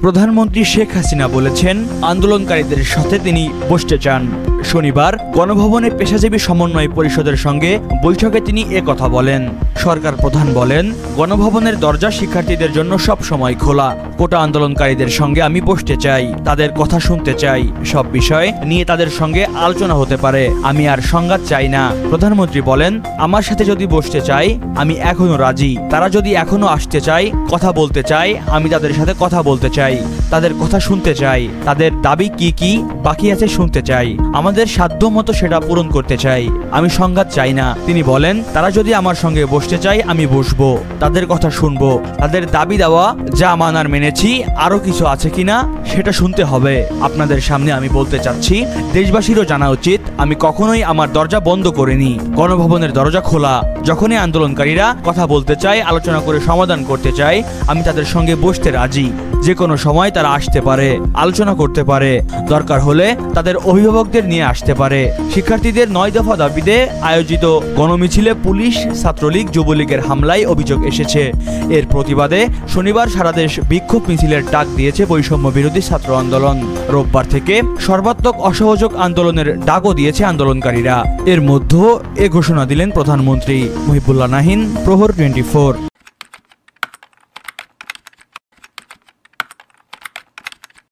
প্রধানমন্ত্রী শেখ হাসিনা বলেছেন আন্দোলনকারীদের সাথে তিনি বসতে চান। শনিবার গণভবনে পেশাজীবী সমন্বয় পরিষদের সঙ্গে বৈঠকে তিনি কথা বলেন। সরকার প্রধান বলেন, গণভবনের দরজা শিক্ষার্থীদের জন্য সব সময় খোলা। কোটা আন্দোলনকারীদের সঙ্গে আমি বসতে চাই, তাদের কথা শুনতে চাই, সব বিষয় নিয়ে তাদের সঙ্গে আলোচনা হতে পারে। আমি আর সংঘাত চাই না। প্রধানমন্ত্রী বলেন, আমার সাথে যদি বসতে চাই আমি এখনো রাজি। তারা যদি এখনো আসতে চায়, কথা বলতে চায়, আমি তাদের সাথে কথা বলতে চাই, তাদের কথা শুনতে চাই, তাদের দাবি কি কি বাকি আছে শুনতে চাই, আমাদের সাধ্য মতো সেটা পূরণ করতে চাই। আমি সংঘাত চাই না। তিনি বলেন, তারা যদি আমার সঙ্গে বসতে চায় আমি বসবো, তাদের কথা শুনবো, তাদের দাবি দেওয়া যা মানার মেনেছি আরো কিছু আছে কিনা সেটা শুনতে হবে। আপনাদের সামনে আমি বলতে চাচ্ছি, দেশবাসীরও জানা উচিত আমি কখনোই আমার দরজা বন্ধ করিনি। গণভবনের দরজা খোলা। যখনই আন্দোলনকারীরা কথা বলতে চায়, আলোচনা করে সমাধান করতে চায়, আমি তাদের সঙ্গে বসতে রাজি। যে কোনো সময় তারা আসতে পারে, আলোচনা করতে পারে, দরকার হলে তাদের অভিভাবকদের নিয়ে আসতে পারে। শিক্ষার্থীদের 9 দফা দাবিতে আয়োজিত গণমিছিলে পুলিশ, ছাত্রলীগ, যুবলীগের হামলায় অভিযোগ এসেছে। এর প্রতিবাদে শনিবার সারা দেশ বিক্ষোভ মিছিলের ডাক দিয়েছে বৈষম্য বিরোধী ছাত্র আন্দোলন। রোববার থেকে সর্বাত্মক অসহযোগ আন্দোলনের ডাকও দিয়েছে আন্দোলনকারীরা। এর মধ্যে এ ঘোষণা দিলেন প্রধানমন্ত্রী। মহিবুল্লাহ নাহিন, প্রহর 24।